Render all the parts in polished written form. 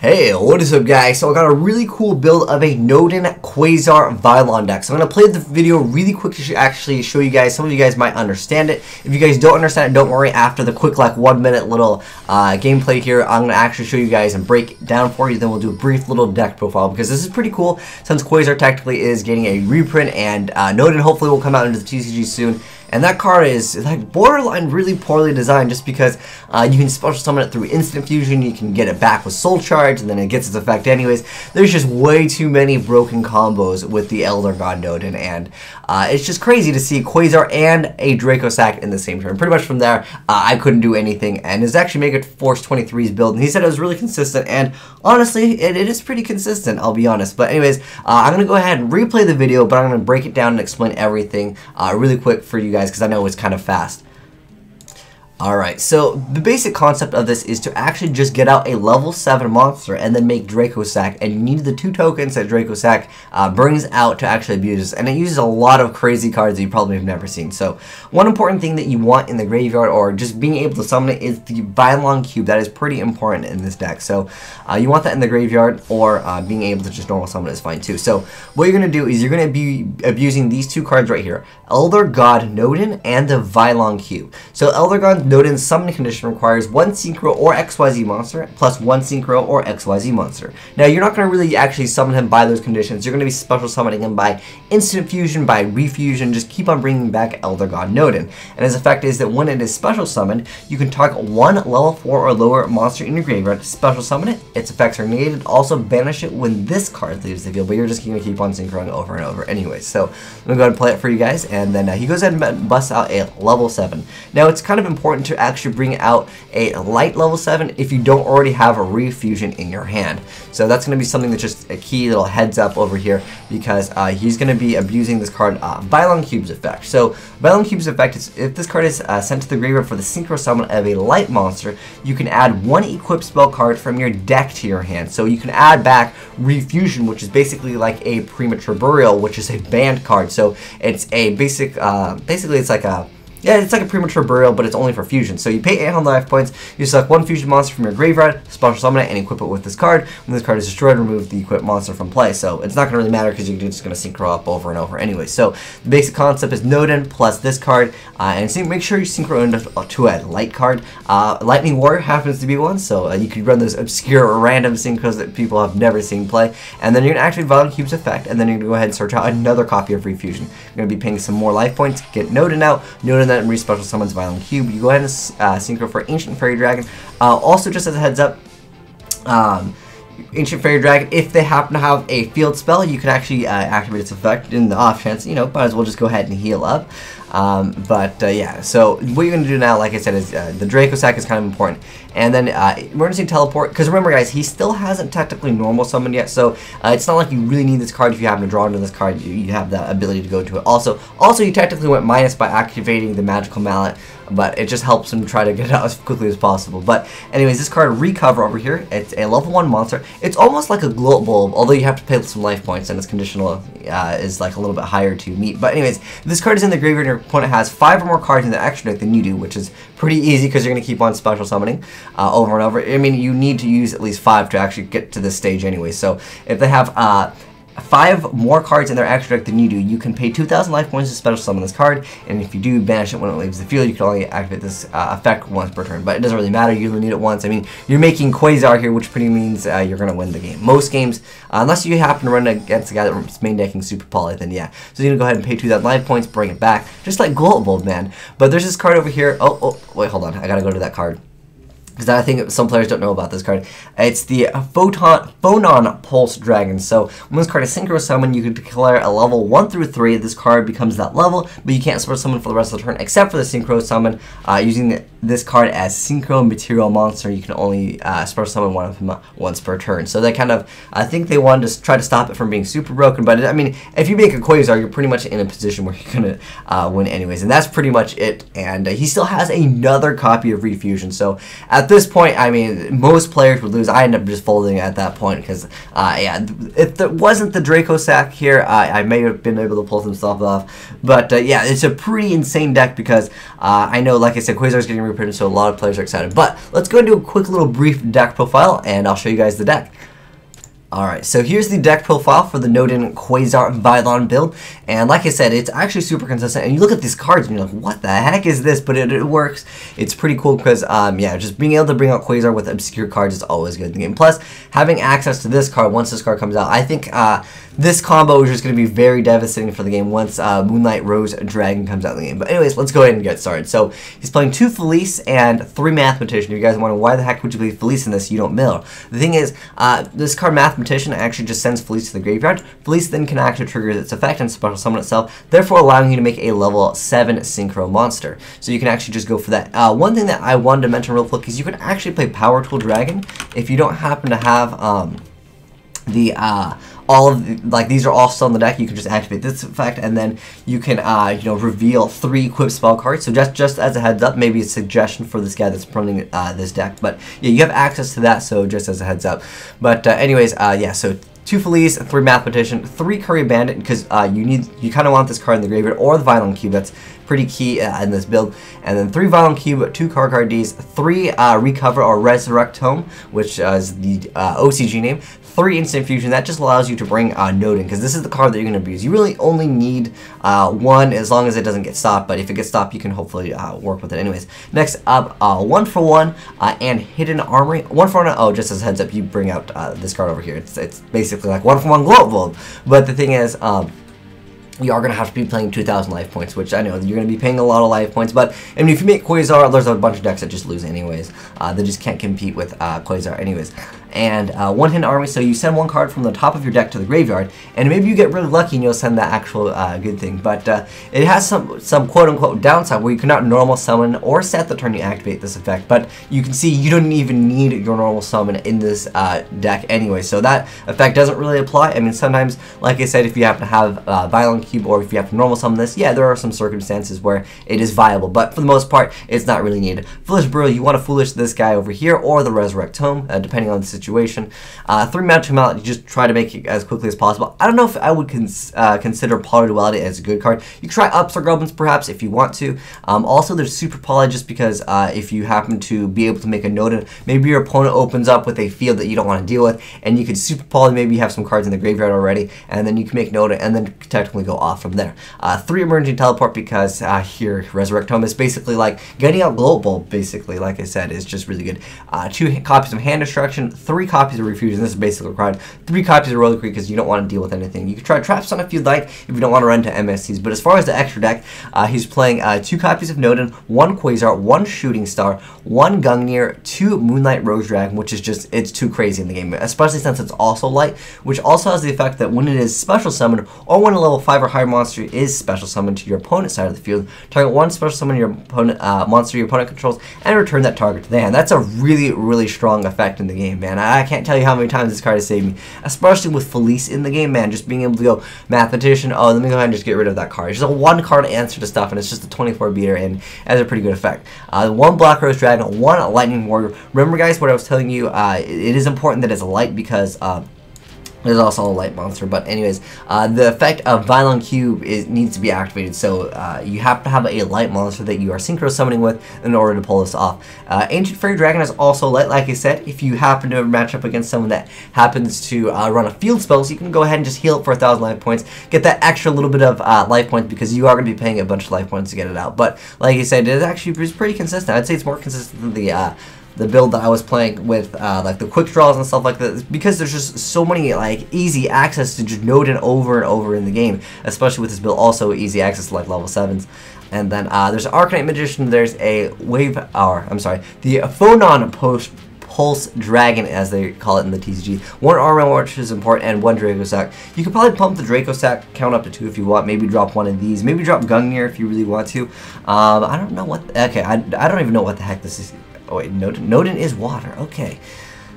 Hey, what is up guys? So I got a really cool build of a Nodin Quasar Vylon deck. So I'm going to play the video really quick to actually show you guys. Some of you guys might understand it. If you guys don't understand it, don't worry. After the quick 1 minute little gameplay here, I'm going to actually show you guys and break it down for you. Then we'll do a brief little deck profile because this is pretty cool since Quasar technically is getting a reprint and Nodin hopefully will come out into the TCG soon. And that card is like borderline really poorly designed just because you can special summon it through instant fusion, you can get it back with soul charge, and then it gets its effect anyways. There's just way too many broken combos with the Elder God Nodin, and it's just crazy to see Quasar and a Dracossack in the same turn. Pretty much from there, I couldn't do anything, and it's actually Mega Force 23's build, and he said it was really consistent, and honestly, it is pretty consistent, I'll be honest. But anyways, I'm going to go ahead and replay the video, but I'm going to break it down and explain everything really quick for you guys, because I know it's kind of fast. Alright, so the basic concept of this is to actually just get out a level 7 monster and then make Dracossack, and you need the 2 tokens that Dracossack brings out to actually abuse this, and it uses a lot of crazy cards that you probably have never seen. So one important thing that you want in the graveyard or just being able to summon it is the Vylon Cube. That is pretty important in this deck, so you want that in the graveyard, or being able to just normal summon it is fine too. So what you're going to do is you're going to be abusing these 2 cards right here, Elder God Nodin and the Vylon Cube. So Elder God Nodin's summon condition requires 1 Synchro or XYZ monster plus 1 Synchro or XYZ monster. Now you're not going to really actually summon him by those conditions. You're going to be special summoning him by instant fusion, by refusion. Just keep on bringing back Elder God Nodin. And his effect is that when it is special summoned, you can target 1 level 4 or lower monster in your graveyard, special summon it, its effects are negated, also banish it when this card leaves the field, but you're just going to keep on synchroing over and over anyway. So I'm going to go ahead and play it for you guys, and then he goes ahead and busts out a level 7. Now it's kind of important to actually bring out a light level 7 if you don't already have a refusion in your hand. So that's going to be something that's just a key little heads up over here, because he's going to be abusing this card, Vylon Cube's effect. So Vylon Cube's effect is if this card is sent to the graveyard for the synchro summon of a light monster, you can add 1 equipped spell card from your deck to your hand. So you can add back Refusion, which is basically like a Premature Burial, which is a banned card. So it's a basic, basically it's like a it's like a Premature Burial, but it's only for fusion. So you pay 800 life points, you select 1 fusion monster from your graveyard, special summon it, and equip it with this card. When this card is destroyed, remove the equipped monster from play. So it's not going to really matter because you're just going to synchro up over and over anyway. So the basic concept is Nodin plus this card, and make sure you synchro into a light card. Lightning Warrior happens to be one, so you could run those obscure random synchros that people have never seen play. And then you're going to activate Vylon Cube's effect, and then you're going to go ahead and search out another copy of Refusion. You're going to be paying some more life points, get Nodin out, Nodin and re-special summons Vylon Cube. You go ahead and synchro for Ancient Fairy Dragon. Also, just as a heads up, Ancient Fairy Dragon, if they happen to have a field spell, you can actually activate its effect in the off chance, you know, might as well just go ahead and heal up. Yeah, so what you're going to do now, like I said, is the Dracossack is kind of important. And then Emergency Teleport, because remember guys, he still hasn't technically normal summoned yet, so it's not like you really need this card. If you happen to draw into this card, you have the ability to go to it. Also, you technically went minus by activating the Magical Mallet, but it just helps him try to get it out as quickly as possible. But anyways, this card, Recover over here, it's a level 1 monster. It's almost like a Gloat Bulb, although you have to pay some life points, and its conditional is like a little bit higher to meet. But anyways, this card is in the graveyard, and your opponent has 5 or more cards in the extra deck than you do, which is pretty easy because you're going to keep on special summoning over and over. I mean, you need to use at least 5 to actually get to this stage anyway. So if they have 5 more cards in their extra deck than you do, you can pay 2,000 life points to special summon this card, and if you do banish it when it leaves the field, you can only activate this effect once per turn. But it doesn't really matter, you only need it once. I mean, you're making Quasar here, which pretty means you're going to win the game. Most games, unless you happen to run against a guy that's main decking Super Poly, then yeah. So you're going to go ahead and pay 2,000 life points, bring it back, just like Gloat Bulb, man. But there's this card over here. Oh, wait, hold on. I got to go to that card, because I think some players don't know about this card. It's the Phonon Pulse Dragon. So when this card is synchro summon, you can declare a level 1 through 3. This card becomes that level, but you can't special summon for the rest of the turn except for the synchro summon. Using this card as synchro material monster, you can only special summon one of them once per turn. So they kind of, I think they wanted to try to stop it from being super broken. But I mean, if you make a Quasar, you're pretty much in a position where you're gonna win anyways, and that's pretty much it. And he still has another copy of Refusion. So at at this point, I mean, most players would lose. I end up just folding at that point because, yeah, if there wasn't the Draco Sack here, I may have been able to pull some stuff off. But, yeah, it's a pretty insane deck because I know, like I said, Quasar is getting reprinted, so a lot of players are excited. But let's go into a quick little brief deck profile, and I'll show you guys the deck. Alright, so here's the deck profile for the Nodin Quasar Vylon build, and like I said, it's actually super consistent, and you look at these cards and you're like, what the heck is this? But it works. It's pretty cool because, yeah, just being able to bring out Quasar with obscure cards is always good in the game. Plus, having access to this card once this card comes out, I think this combo is just going to be very devastating for the game once Moonlight Rose Dragon comes out in the game. But anyways, let's go ahead and get started. So, he's playing 2 Felice and 3 Mathematician. If you guys wonder why the heck would you play Felice in this, you don't mill. The thing is, this card Mathematician actually just sends Felice to the graveyard. Felice then can actually trigger its effect and special summon itself, therefore allowing you to make a level 7 Synchro monster. So you can actually just go for that. One thing that I wanted to mention real quick is you can actually play Power Tool Dragon if you don't happen to have all of the, like, these are all still in the deck. You can just activate this effect, and then you can you know, reveal 3 equipped spell cards. So just as a heads up, maybe a suggestion for this guy that's running this deck. But yeah, you have access to that, so just as a heads up. But anyways, yeah, so 2 Felice, 3 Mathematician, 3 Curry Bandit, because you kind of want this card in the graveyard, or the Vylon Cube. That's pretty key in this build. And then 3 Vylon Cube, 2 card Ds, 3 Recover or Resurrect Tome, which is the OCG name, 3 Instant Fusion. That just allows you to bring Nodin, because this is the card that you're going to abuse. You really only need 1 as long as it doesn't get stopped, but if it gets stopped, you can hopefully work with it anyways. Next up, 1 for 1 and Hidden Armory. 1 for 1, oh, just as a heads up, you bring out this card over here. It's basically like 1 for 1 Glow Bulb. But the thing is, you are going to have to be playing 2,000 life points, which I know you're going to be paying a lot of life points, but I mean, if you make Quasar, there's a bunch of decks that just lose anyways. They just can't compete with Quasar anyways. And 1 Hidden Army, so you send 1 card from the top of your deck to the graveyard, and maybe you get really lucky and you'll send that actual good thing. But it has some quote-unquote downside where you cannot normal summon or set the turn you activate this effect, but you can see you don't even need your normal summon in this deck anyway, so that effect doesn't really apply. I mean, sometimes, like I said, if you happen to have Vylon Cube or if you have to normal summon this, yeah, there are some circumstances where it is viable, but for the most part, it's not really needed. Foolish Burial, you want to Foolish this guy over here or the Resurrect Tome, depending on the situation. 3 Mana, 2 Mana, you just try to make it as quickly as possible. I don't know if I would consider Poly Duality as a good card. You can try Upstart Goblins perhaps if you want to. Also, there's Super Poly just because if you happen to be able to make a Nodin, maybe your opponent opens up with a field that you don't want to deal with, and you could Super Poly, maybe you have some cards in the graveyard already, and then you can make Nodin, and then technically go off from there. 3 Emergency Teleport because here, Resurrect Tome is basically like getting out Glow Bulb, basically, like I said, is just really good. 2 copies of Hand Destruction, 3 copies of Refusion, this is basically required, 3 copies of Reliquary because you don't want to deal with anything. You can try Trap Stun if you'd like, if you don't want to run to MSTs, but as far as the extra deck, he's playing 2 copies of Nodin, 1 Quasar, 1 Shooting Star, 1 Gungnir, 2 Moonlight Rose Dragon, which is just, it's too crazy in the game, especially since it's also light, which also has the effect that when it is special summoned, or when a level 5 or higher monster is special summoned to your opponent's side of the field, target 1 special summon your opponent, monster your opponent controls, and return that target to the hand. That's a really, really strong effect in the game, man. I can't tell you how many times this card has saved me, especially with Felice in the game, man. Just being able to go Mathematician, oh, let me go ahead and just get rid of that card. It's just a 1 card answer to stuff, and it's just a 24 beater, and has a pretty good effect. 1 Black Rose Dragon, 1 Lightning Warrior. Remember, guys, what I was telling you, it is important that it's a light because there's also a light monster, but anyways, the effect of Vylon Cube needs to be activated, so you have to have a light monster that you are synchro summoning with in order to pull this off. Ancient Fairy Dragon is also light, like I said. If you happen to match up against someone that happens to run a field spell, so you can go ahead and just heal it for 1,000 life points, get that extra little bit of life points because you are going to be paying a bunch of life points to get it out. But like I said, it actually is pretty consistent. I'd say it's more consistent than the build that I was playing with, like the quick draws and stuff like that, because there's just so many like easy access to just Nodin over and over in the game, especially with this build. Also easy access to like level 7s. And then there's an Arcanite Magician, there's a the Phonon Pulse Dragon, as they call it in the TCG. 1 Armor, which is important, and 1 Draco Sack. You could probably pump the Draco Sack count up to 2 if you want. Maybe drop 1 of these. Maybe drop Gungnir if you really want to. I don't know what. Okay, I don't even know what the heck this is. Oh wait, Nodin is water. Okay.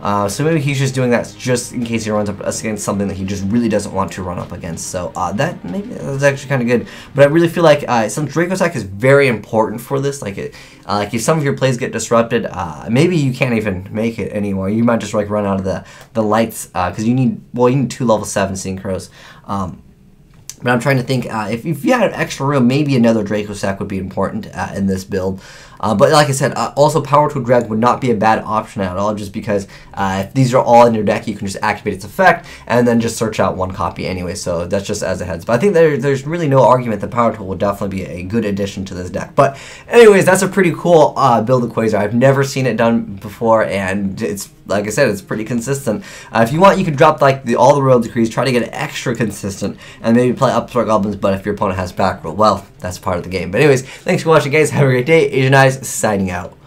So maybe he's just doing that just in case he runs up against something that he just really doesn't want to run up against. So that's actually kind of good. But I really feel like since Draco Sack is very important for this, like if some of your plays get disrupted, maybe you can't even make it anymore. You might just like run out of the lights because you need 2 level 7 synchros. But I'm trying to think, if you had extra room, maybe another Draco Sack would be important in this build. But like I said, also Power Toad Drag would not be a bad option at all, just because if these are all in your deck, you can just activate its effect and then just search out 1 copy anyway. So that's just as a heads. But I think there's really no argument that Power Toad will definitely be a good addition to this deck. But anyways, that's a pretty cool build of Quasar. I've never seen it done before, and it's, like I said, it's pretty consistent. If you want, you can drop like all the Royal Decrees, try to get it extra consistent, and maybe play Upstart Goblins. But if your opponent has back row, well, that's part of the game. But anyways, thanks for watching, guys. Have a great day. Asian Eyes signing out.